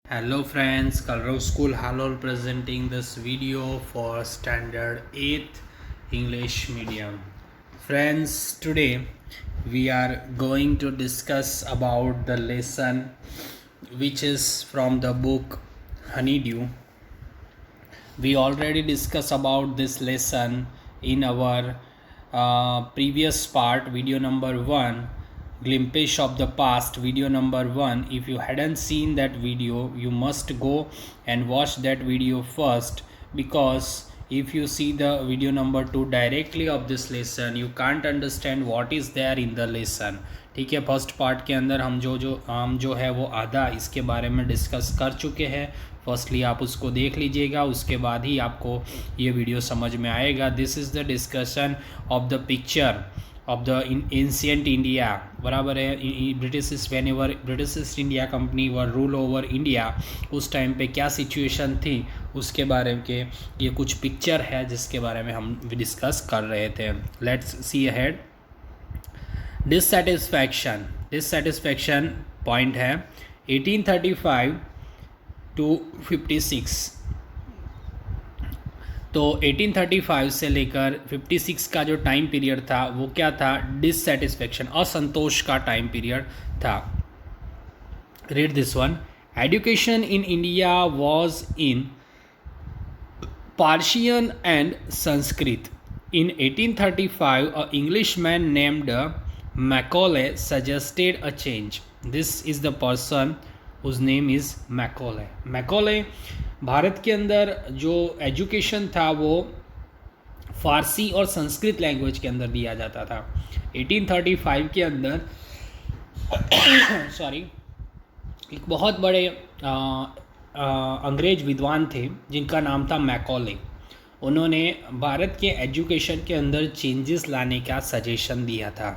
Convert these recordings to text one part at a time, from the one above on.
Hello friends, Kalrav School Halol presenting this video for standard 8th English medium. Friends, today we are going to discuss about the lesson which is from the book Honeydew. We already discussed about this lesson in our previous part, video number 1, glimpse of the past, video number 1. If you hadn't seen that video, you must go and watch that video first, because if you see the video number 2 directly of this lesson, you can't understand what is there in the lesson. ठीक है, first part के अंदर हम जो है वो आधा इसके बारे में डिस्कस कर चुके हैं. फर्स्टली आप उसको देख लीजिएगा, उसके बाद ही आपको ये वीडियो समझ में आएगा. This is the discussion of the picture of the ancient India. बराबर है. British when ever British east India company were rule over India, उस टाइम पे क्या सिचुएशन थी उसके बारे में के ये कुछ पिक्चर है जिसके बारे में हम डिस्कस कर रहे थे. Let's see ahead. Dissatisfaction point है 1835 टू 56. तो 1835 से लेकर 56 का जो टाइम पीरियड था वो क्या था? डिससेटिस्फैक्शन, असंतोष का टाइम पीरियड था. Read this one. Education in India was in Persian and Sanskrit. In 1835, an Englishman named Macaulay suggested a change. This is the person whose name is Macaulay. Macaulay Bharat के अंदर जो education था वो फारसी और Sanskrit language के अंदर दिया जाता था. 1835 के अंदर सॉरी एक बहुत बड़े अंग्रेज विद्वान थे जिनका नाम था मैकॉले. उन्होंने भारत के एजुकेशन के अंदर चेंजेस लाने का सजेशन दिया था.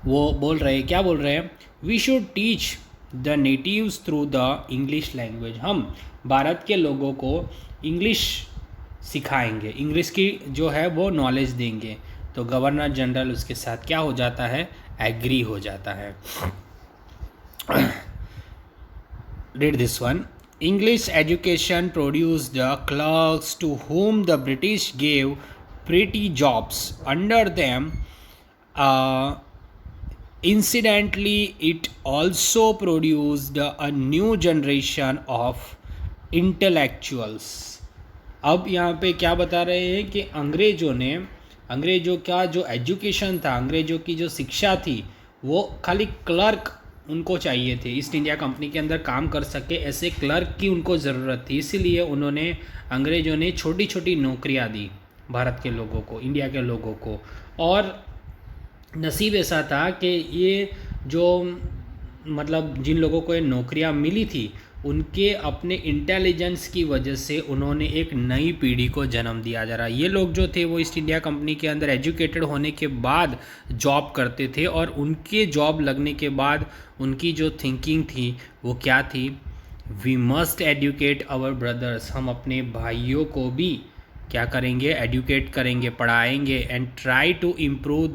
वो क्या बोल रहे हैं? We should teach the natives through the English language. हम भारत के लोगों को इंग्लिश सिखाएंगे, इंग्लिश की जो है वो नॉलेज देंगे. तो गवर्नर जनरल उसके साथ क्या हो जाता है? एग्री हो जाता है. Read this one. English education produced the clerks to whom the British gave pretty jobs. Under them, incidentally, it also produced a new generation of intellectuals. अब यहाँ पे क्या बता रहे हैं कि अंग्रेज़ों का जो एजुकेशन था, अंग्रेज़ों की जो शिक्षा थी, वो खाली क्लर्क उनको चाहिए थे. ईस्ट इंडिया कंपनी के अंदर काम कर सके ऐसे क्लर्क की उनको ज़रूरत थी. इसीलिए अंग्रेज़ों ने छोटी छोटी नौकरियां दी भारत के लोगों को, इंडिया के लोगों को. और नसीब ऐसा था कि ये जो जिन लोगों को ये नौकरियां मिली थी उनके अपने इंटेलिजेंस की वजह से उन्होंने एक नई पीढ़ी को जन्म दिया जा रहा. ये लोग जो थे वो ईस्ट इंडिया कंपनी के अंदर एजुकेटेड होने के बाद जॉब करते थे, और उनके जॉब लगने के बाद उनकी जो थिंकिंग थी वो क्या थी? We must educate our brothers. हम अपने भाइयों को भी क्या करेंगे? एजुकेट करेंगे, पढ़ाएंगे. And try to improve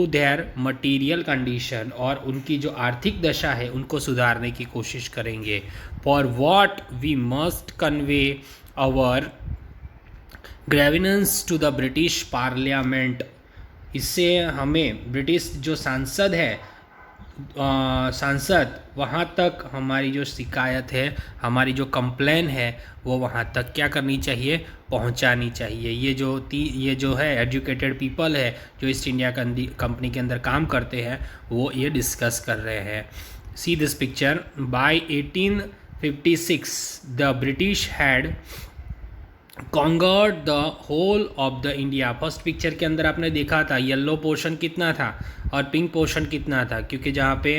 their material condition. और उनकी जो आर्थिक दशा है उनको सुधारने की कोशिश करेंगे. For what we must convey our grievance to the British parliament. इससे हमें ब्रिटिश जो सांसद वहाँ तक हमारी जो शिकायत है, हमारी जो कंप्लेन है वो वहाँ तक क्या करनी चाहिए? पहुँचानी चाहिए. ये जो है एजुकेटेड पीपल है जो ईस्ट इंडिया कंपनी के अंदर काम करते हैं वो ये डिस्कस कर रहे हैं. See this picture. By 1856 the British had conquered the whole of the India. First picture के अंदर आपने देखा था येलो पोर्शन कितना था और पिंक पोर्शन कितना था, क्योंकि जहाँ पे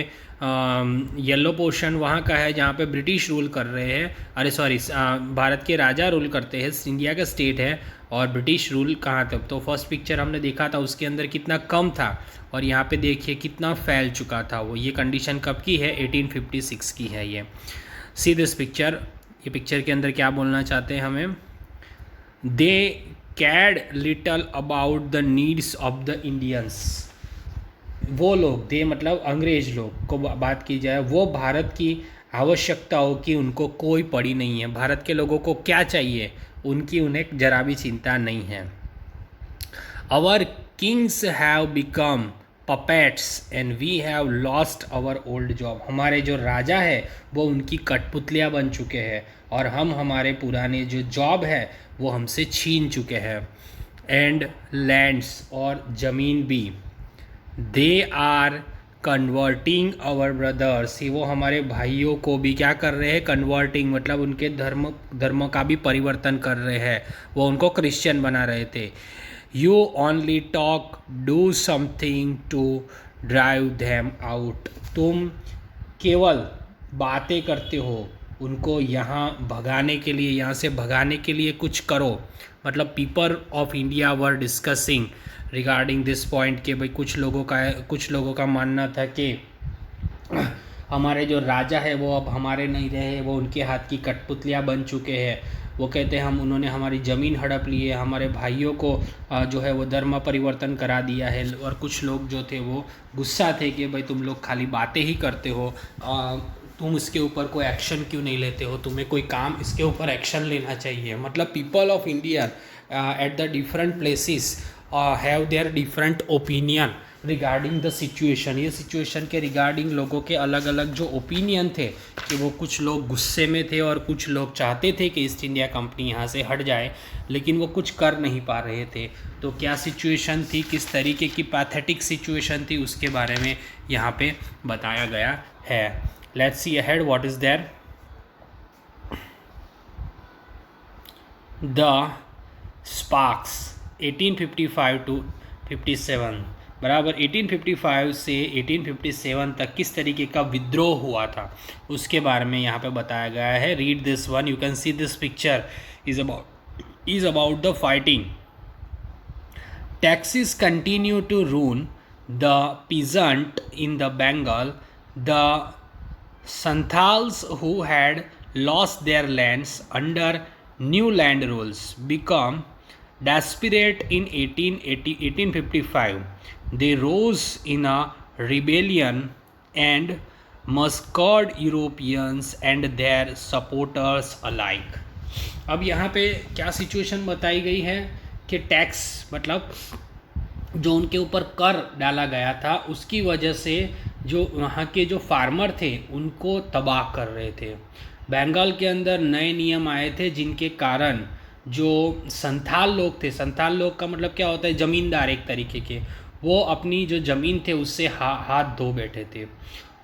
येलो पोर्शन वहाँ का है जहाँ पे ब्रिटिश रूल कर रहे हैं, भारत के राजा रूल करते हैं, इंडिया का स्टेट है, और ब्रिटिश रूल कहाँ था. तो फर्स्ट पिक्चर हमने देखा था उसके अंदर कितना कम था, और यहाँ पे देखिए कितना फैल चुका था वो. ये कंडीशन कब की है? 1856 की है ये. सी दिस पिक्चर. ये पिक्चर के अंदर क्या बोलना चाहते हैं हमें? They cared little about the needs of the Indians. वो लोग, दे मतलब अंग्रेज लोग को बात की जाए, वो भारत की आवश्यकताओं की उनको कोई पड़ी नहीं है। भारत के लोगों को क्या चाहिए उनकी उन्हें जरा भी चिंता नहीं है। Our kings have become puppets and we have lost our old job. हमारे जो राजा है वो उनकी कठपुतलियाँ बन चुके हैं और हम हमारे पुराने जो जॉब है वो हमसे छीन चुके हैं। एंड लैंड्स और ज़मीन भी, they are converting our brothers, वो हमारे भाइयों को भी क्या कर रहे हैं, कन्वर्टिंग मतलब उनके धर्म का भी परिवर्तन कर रहे हैं, वो उनको क्रिश्चियन बना रहे थे। You only talk, do something to drive them out, तुम केवल बातें करते हो, उनको यहाँ भगाने के लिए, यहाँ से भगाने के लिए कुछ करो। मतलब people of India were discussing regarding this point के भाई कुछ लोगों का मानना था कि हमारे जो राजा है वो अब हमारे नहीं रहे, वो उनके हाथ की कठपुतलियाँ बन चुके हैं। वो कहते हैं उन्होंने हमारी ज़मीन हड़प ली है, हमारे भाइयों को जो है वो धर्म परिवर्तन करा दिया है। और कुछ लोग जो थे वो गुस्सा थे कि भाई तुम लोग खाली बातें ही करते हो, तुम इसके ऊपर कोई एक्शन क्यों नहीं लेते हो, तुम्हें कोई काम इसके ऊपर एक्शन लेना चाहिए। मतलब people of India at the different places have their different opinion regarding the situation. ये सिचुएशन के रिगार्डिंग लोगों के अलग अलग जो ओपिनियन थे कि वो कुछ लोग गुस्से में थे और कुछ लोग चाहते थे कि ईस्ट इंडिया कंपनी यहाँ से हट जाए, लेकिन वो कुछ कर नहीं पा रहे थे। तो क्या सिचुएशन थी, किस तरीके की पैथेटिक सिचुएशन थी, उसके बारे में यहाँ पे बताया गया है। Let's see ahead what is there. The sparks 1855 to 57 बराबर 1855 से 1857 तक किस तरीके का विद्रोह हुआ था उसके बारे में यहाँ पे बताया गया है। Read this one, you can see this picture is about the fighting. Taxes continue to rule the peasant in the Bengal. The Santals who had lost their lands under new land rules become desperate in 1855. They rose in a rebellion and massacred Europeans and their supporters alike. अब यहाँ पे क्या situation बताई गई है कि tax मतलब जो उनके ऊपर कर डाला गया था उसकी वजह से जो वहाँ के जो फार्मर थे उनको तबाह कर रहे थे। बंगाल के अंदर नए नियम आए थे जिनके कारण जो संथाल लोग थे, संथाल लोग का मतलब क्या होता है, ज़मींदार एक तरीके के, वो अपनी जो ज़मीन थे उससे हाथ धो बैठे थे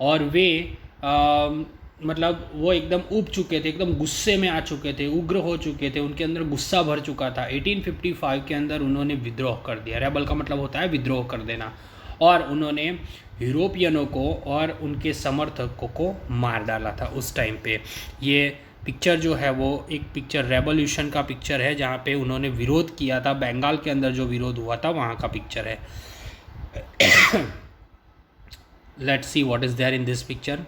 और वे मतलब वो एकदम ऊब चुके थे, एकदम गुस्से में आ चुके थे, उग्र हो चुके थे, उनके अंदर गुस्सा भर चुका था। 1855 के अंदर उन्होंने विद्रोह कर दिया। रेबल का मतलब होता है विद्रोह कर देना। और उन्होंने यूरोपियनों को और उनके समर्थकों को मार डाला था उस टाइम पे। ये पिक्चर जो है वो एक पिक्चर रेवोल्यूशन का पिक्चर है जहाँ पे उन्होंने विरोध किया था। बंगाल के अंदर जो विरोध हुआ था वहाँ का पिक्चर है। Let's see what is there in this picture.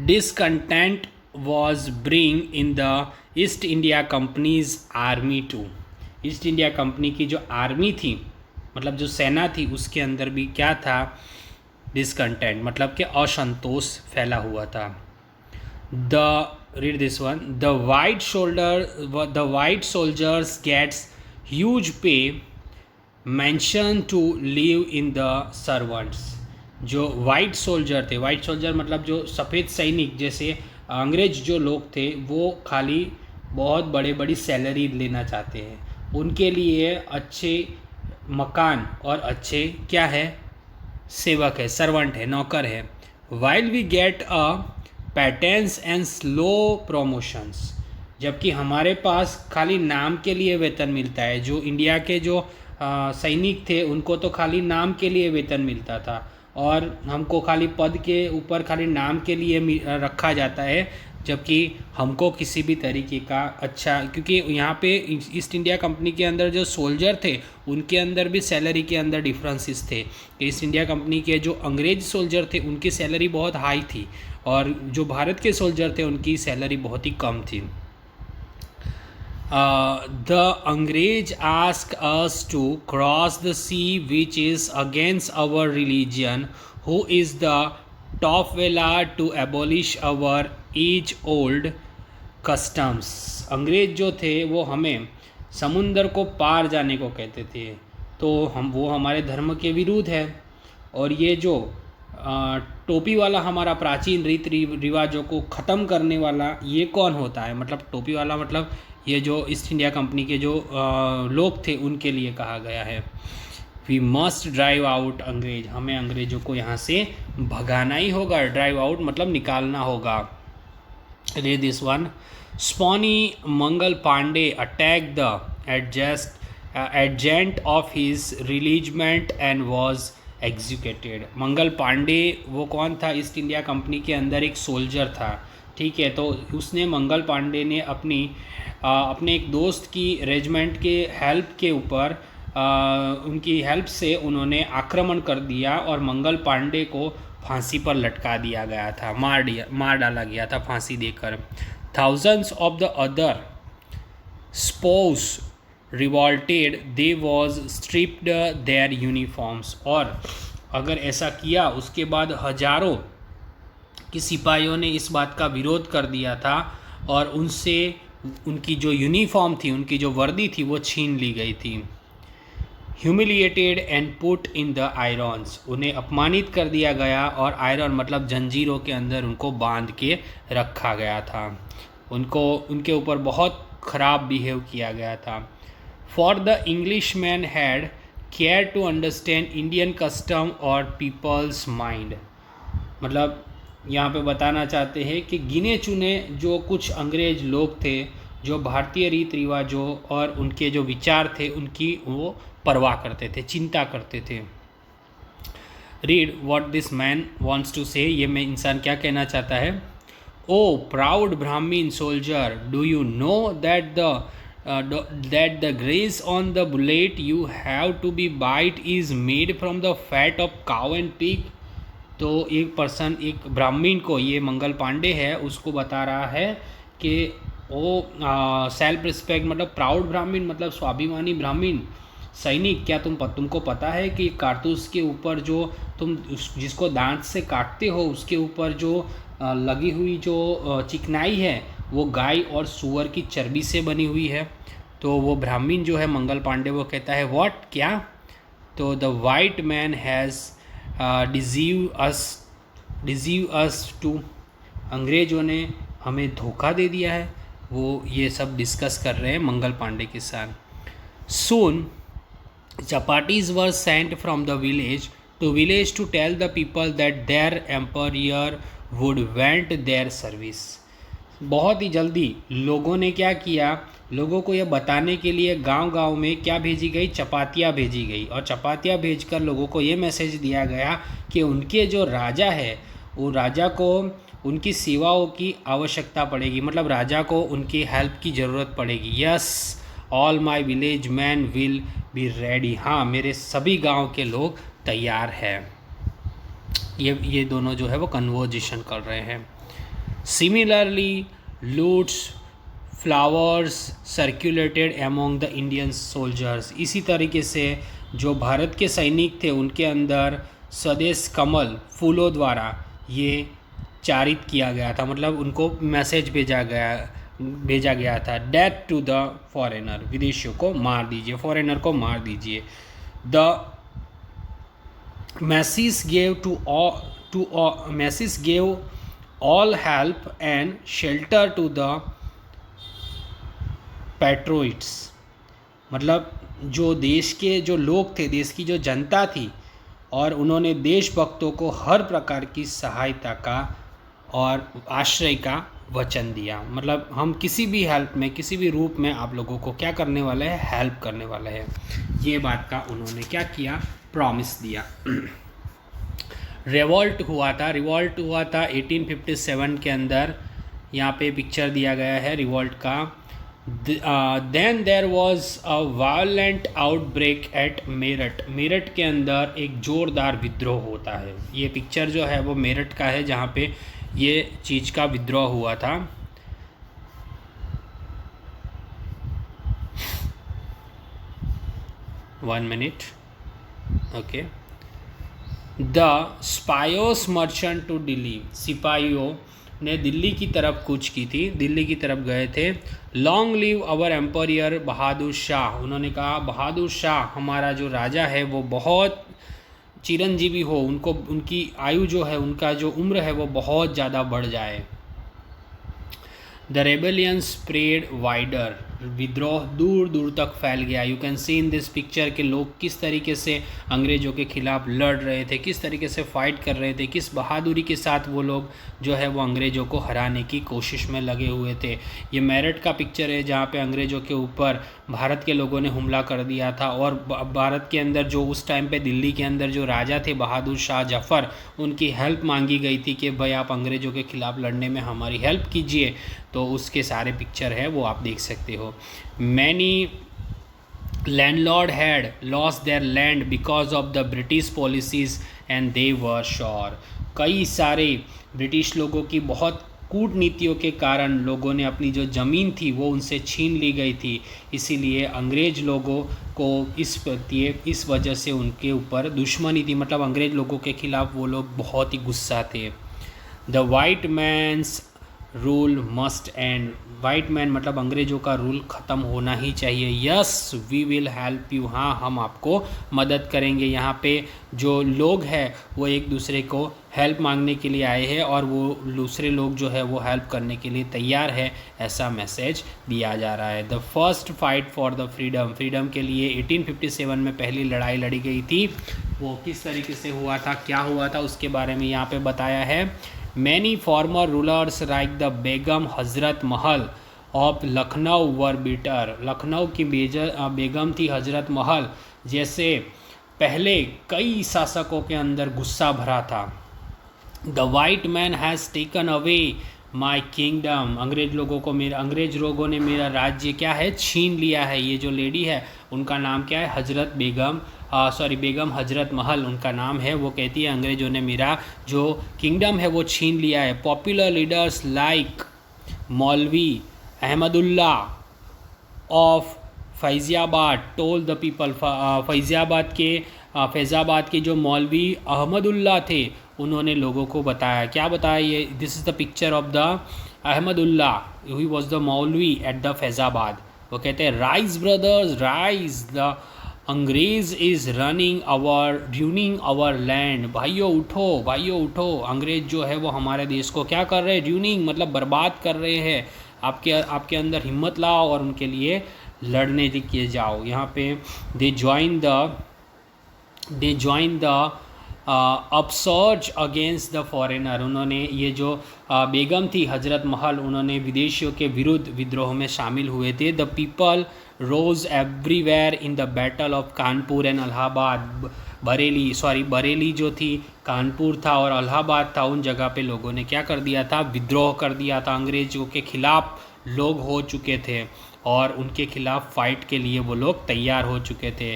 Discontent was bring in the East India Company's army too. East India company की जो आर्मी थी मतलब जो सेना थी उसके अंदर भी क्या था, डिसकंटेंट मतलब कि असंतोष फैला हुआ था। Read this one, the white soldiers gets huge pay mansion to live in the servants. जो वाइट सोल्जर थे, वाइट सोल्जर मतलब जो सफ़ेद सैनिक जैसे अंग्रेज जो लोग थे वो खाली बहुत बड़ी सैलरी लेना चाहते हैं, उनके लिए अच्छे मकान और अच्छे क्या है, सेवक है, सर्वेंट है, नौकर है। While we get a pittance and slow promotions, जबकि हमारे पास खाली नाम के लिए वेतन मिलता है। जो इंडिया के जो सैनिक थे उनको तो खाली नाम के लिए वेतन मिलता था और हमको खाली पद के ऊपर खाली नाम के लिए रखा जाता है, जबकि हमको किसी भी तरीके का अच्छा, क्योंकि यहाँ पे ईस्ट इंडिया कंपनी के अंदर जो सोल्जर थे उनके अंदर भी सैलरी के अंदर डिफरेंसेस थे। ईस्ट इंडिया कंपनी के जो अंग्रेज सोल्जर थे उनकी सैलरी बहुत हाई थी और जो भारत के सोल्जर थे उनकी सैलरी बहुत ही कम थी। The Angrez ask us to cross the sea which is against our religion, who is the top vela to abolish our age old customs. अंग्रेज जो थे वो हमें समुंदर को पार जाने को कहते थे, तो वो हमारे धर्म के विरुद्ध है। और ये जो टोपी वाला हमारा प्राचीन रीति रिवाजों को ख़त्म करने वाला ये कौन होता है, मतलब टोपी वाला मतलब ये जो ईस्ट इंडिया कंपनी के जो लोग थे उनके लिए कहा गया है। वी मस्ट ड्राइव आउट अंग्रेज, हमें अंग्रेज़ों को यहाँ से भगाना ही होगा। ड्राइव आउट मतलब निकालना होगा। Read this one. Sepoy Mangal Pandey attack the adjutant of his regiment and was executed. Mangal Pandey वो कौन था? ईस्ट इंडिया कंपनी के अंदर एक सोल्जर था, ठीक है। तो उसने मंगल पांडे ने अपने एक दोस्त की रेजिमेंट के हेल्प के ऊपर उनकी हेल्प से उन्होंने आक्रमण कर दिया और मंगल पांडे को फांसी पर लटका दिया गया था, मार डाला गया था फांसी देकर। Thousands of the other sports revolted, they was stripped their uniforms. और अगर ऐसा किया उसके बाद हजारों कि सिपाहियों ने इस बात का विरोध कर दिया था और उनसे उनकी जो यूनिफॉर्म थी, उनकी जो वर्दी थी वो छीन ली गई थी। Humiliated and put in the irons, उन्हें अपमानित कर दिया गया और आयरन मतलब जंजीरों के अंदर उनको बांध के रखा गया था। उनके ऊपर बहुत ख़राब बिहेव किया गया था। For the Englishman had care to understand Indian custom और पीपल्स माइंड, मतलब यहाँ पे बताना चाहते हैं कि गिने चुने जो कुछ अंग्रेज लोग थे जो भारतीय रीति रिवाजों और उनके जो विचार थे उनकी वो परवाह करते थे, चिंता करते थे। Read what this man wants to say, ये में इंसान क्या कहना चाहता है। O proud Brahmin soldier, do you know that the grease on the bullet you have to be bite is made from the fat of cow and pig. तो एक ब्राह्मीण को, ये मंगल पांडे है, उसको बता रहा है कि वो सेल्फ रिस्पेक्ट मतलब प्राउड ब्राह्मीण मतलब स्वाभिमानी ब्राह्मीण सैनिक, क्या तुमको पता है कि कारतूस के ऊपर जो तुम जिसको दांत से काटते हो उसके ऊपर जो लगी हुई जो चिकनाई है वो गाय और सूअर की चर्बी से बनी हुई है। तो वो ब्राह्मीण जो है मंगल पांडे वो कहता है व्हाट, क्या? तो the white man has deceived us too, अंग्रेज़ों ने हमें धोखा दे दिया है। वो ये सब डिस्कस कर रहे हैं मंगल पांडे के साथ। सून chapatis were sent from the village to tell the people that their emperor would want their service। बहुत ही जल्दी लोगों ने क्या किया, लोगों को यह बताने के लिए गांव-गांव में क्या भेजी गई, चपातियाँ भेजी गई। और चपातियाँ भेजकर लोगों को ये मैसेज दिया गया कि उनके जो राजा है वो राजा को उनकी सेवाओं की आवश्यकता पड़ेगी, मतलब राजा को उनकी हेल्प की ज़रूरत पड़ेगी। Yes all my village man will be ready, हाँ मेरे सभी गांव के लोग तैयार हैं। ये दोनों जो है वो कन्वर्जेशन कर रहे हैं। Similarly loots flowers circulated among the Indian soldiers, इसी तरीके से जो भारत के सैनिक थे उनके अंदर स्वदेश कमल फूलों द्वारा ये चारित किया गया था, मतलब उनको मैसेज भेजा गया था। डेथ टू द फॉरेनर, विदेशियों को मार दीजिए, फॉरेनर को मार दीजिए। The message gave all help and shelter to the patriots, मतलब जो देश के जो लोग थे, देश की जो जनता थी, और उन्होंने देशभक्तों को हर प्रकार की सहायता का और आश्रय का वचन दिया। मतलब हम किसी भी हेल्प में, किसी भी रूप में आप लोगों को क्या करने वाले हैं, हेल्प करने वाले हैं। ये बात का उन्होंने क्या किया, प्रॉमिस दिया। रिवॉल्ट हुआ था 1857 के अंदर, यहाँ पे पिक्चर दिया गया है रिवॉल्ट का। Then there was a violent outbreak at Meerut, Meerut के अंदर एक ज़ोरदार विद्रोह होता है। ये पिक्चर जो है वो मेरठ का है जहाँ पे ये चीज़ का विद्रोह हुआ था। 1 minute. Okay. The sepoys marched to Delhi, सिपाहियों ने दिल्ली की तरफ कूच की थी, दिल्ली की तरफ गए थे. Long live our empire Bahadur Shah, उन्होंने कहा बहादुर शाह हमारा जो राजा है वो बहुत चिरंजीवी हो, उनको उनकी आयु जो है, उनका जो उम्र है वो बहुत ज़्यादा बढ़ जाए. द रेबेलियन स्प्रेड वाइडर, विद्रोह दूर दूर तक फैल गया. You can C in this picture के लोग किस तरीके से अंग्रेज़ों के खिलाफ लड़ रहे थे, किस तरीके से फाइट कर रहे थे, किस बहादुरी के साथ वो लोग जो है वो अंग्रेज़ों को हराने की कोशिश में लगे हुए थे. ये मेरठ का पिक्चर है जहाँ पे अंग्रेज़ों के ऊपर भारत के लोगों ने हमला कर दिया था. और भारत के अंदर जो उस टाइम पे दिल्ली के अंदर जो राजा थे बहादुर शाह जफ़र, उनकी हेल्प मांगी गई थी कि भाई आप अंग्रेज़ों के ख़िलाफ़ लड़ने में हमारी हेल्प कीजिए. तो उसके सारे पिक्चर है वो आप देख सकते हो. Many landlord had lost their land because of the British policies and they were sure, कई सारे ब्रिटिश लोगों की बहुत कूटनीतियों के कारण लोगों ने अपनी जो ज़मीन थी वो उनसे छीन ली गई थी. इसीलिए अंग्रेज़ लोगों को इस वजह से उनके ऊपर दुश्मनी थी, मतलब अंग्रेज़ लोगों के ख़िलाफ़ वो लोग बहुत ही गुस्सा थे. The white man's rule must end, white man मतलब अंग्रेज़ों का रूल ख़त्म होना ही चाहिए. Yes we will help you, हाँ हम आपको मदद करेंगे. यहाँ पे जो लोग हैं वो एक दूसरे को हेल्प मांगने के लिए आए हैं और वो दूसरे लोग जो है वो हेल्प करने के लिए तैयार है, ऐसा मैसेज दिया जा रहा है. The first fight for the freedom, freedom के लिए 1857 में पहली लड़ाई लड़ी गई थी. वो किस तरीके से हुआ था, क्या हुआ था, उसके बारे में यहाँ पे बताया है. Many former rulers like the बेगम हज़रत महल of Lucknow were bitter, Lucknow की बेगम थी हज़रत महल, जैसे पहले कई शासकों के अंदर गुस्सा भरा था. The white man has taken away my kingdom, अंग्रेज़ लोगों ने मेरा राज्य क्या है, छीन लिया है. ये जो लेडी है उनका नाम क्या है, हज़रत बेगम हज़रत महल उनका नाम है. वो कहती है अंग्रेज़ों ने मेरा जो किंगडम है वो छीन लिया है. पॉपुलर लीडर्स लाइक मौलवी Ahmadullah of Faizabad toll the people, Faizabad के जो मौलवी अहमदुल्ला थे उन्होंने लोगों को बताया, क्या बताया, ये this is the picture of the Ahmadullah, he was the मौलवी एट द फैज़ाबाद. वो कहते हैं राइज ब्रदर्स राइज, द अंग्रेज़ इज़ ड्यूनिंग आवर लैंड, भाइयों उठो, अंग्रेज़ जो है वो हमारे देश को क्या कर रहे हैं, ड्यूनिंग मतलब बर्बाद कर रहे हैं. आपके अंदर हिम्मत लाओ और उनके लिए लड़ने के जाओ. यहाँ पे they join the upsurge against the foreigner, उन्होंने ये जो बेगम थी हज़रत महल, उन्होंने विदेशियों के विरुद्ध विद्रोह में शामिल हुए थे. The people rose everywhere in the battle of Kanpur and Allahabad, Bareilly जो थी, कानपुर था और इलाहाबाद था, उन जगह पे लोगों ने क्या कर दिया था, विद्रोह कर दिया था. अंग्रेज़ों के ख़िलाफ़ लोग हो चुके थे और उनके ख़िलाफ़ फ़ाइट के लिए वो लोग तैयार हो चुके थे.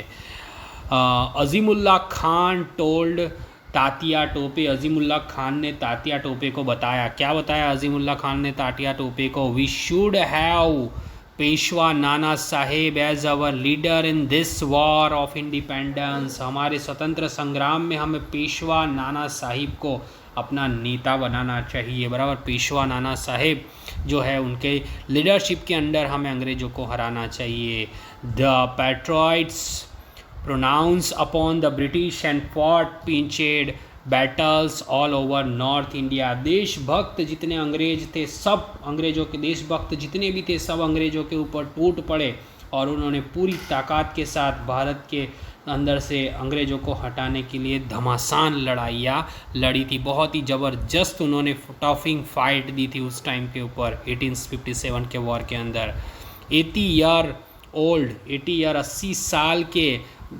अज़ीमुल्ला खान टोल्ड तातिया टोपे, अज़ीमुल्ला खान ने तातिया टोपे को बताया, क्या बताया अज़ीमुल्ला खान ने तातिया टोपे को, we should have Peshwa Nana Saheb as our leader in this war of independence, हमारे स्वतंत्र संग्राम में हमें पेशवा नाना साहिब को अपना नेता बनाना चाहिए. बराबर, पेशवा नाना साहेब जो है उनके लीडरशिप के अंडर हमें अंग्रेज़ों को हराना चाहिए. The patriots pounced upon the British and fought pitched battles all over north India, देशभक्त जितने अंग्रेज थे, सब अंग्रेज़ों के देशभक्त जितने भी थे सब अंग्रेज़ों के ऊपर टूट पड़े और उन्होंने पूरी ताकत के साथ भारत के अंदर से अंग्रेज़ों को हटाने के लिए घमासान लड़ाइयाँ लड़ी थी. बहुत ही ज़बरदस्त उन्होंने टफिंग फाइट दी थी उस टाइम के ऊपर 1857 के वॉर के अंदर. 80 साल के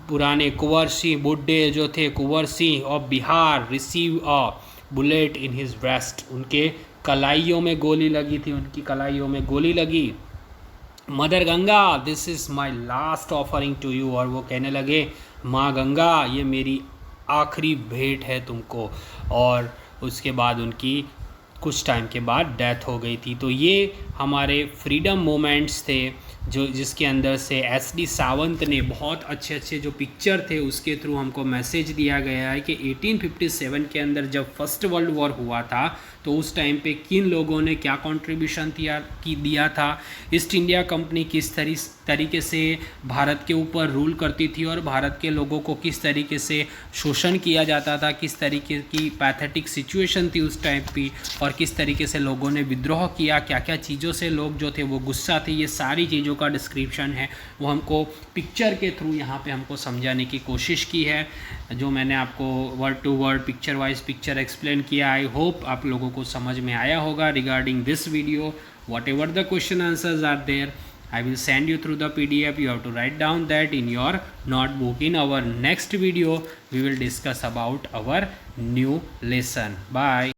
पुराने कुंवर सिंह बुड्ढे जो थे, Kunwar Singh of Bihar receive a bullet in his breast, उनके कलाइयों में गोली लगी थी, उनकी कलाइयों में गोली लगी. Mother Ganga this is my last offering to you, और वो कहने लगे माँ गंगा ये मेरी आखिरी भेंट है तुमको. और उसके बाद उनकी कुछ टाइम के बाद डेथ हो गई थी. तो ये हमारे फ्रीडम मोमेंट्स थे जो जिसके अंदर से एस.डी. सावंत ने बहुत अच्छे अच्छे जो पिक्चर थे उसके थ्रू हमको मैसेज दिया गया है कि 1857 के अंदर जब फर्स्ट वर्ल्ड वॉर हुआ था तो उस टाइम पे किन लोगों ने क्या कंट्रीब्यूशन दिया था, ईस्ट इंडिया कंपनी किस तरीके से भारत के ऊपर रूल करती थी और भारत के लोगों को किस तरीके से शोषण किया जाता था, किस तरीके की पैथेटिक सिचुएशन थी उस टाइम पे और किस तरीके से लोगों ने विद्रोह किया, क्या क्या चीज़ों से लोग जो थे वो गुस्सा थे, ये सारी चीज़ों का डिस्क्रिप्शन है वो हमको पिक्चर के थ्रू यहाँ पे हमको समझाने की कोशिश की है। जो मैंने आपको word to word picture wise picture explain किया, आई होप आप लोगों को समझ में आया होगा regarding this video. Whatever the question answers are there, I will send you through the PDF. You have to write down that in your notebook. In our next video, we will discuss about our new lesson. Bye.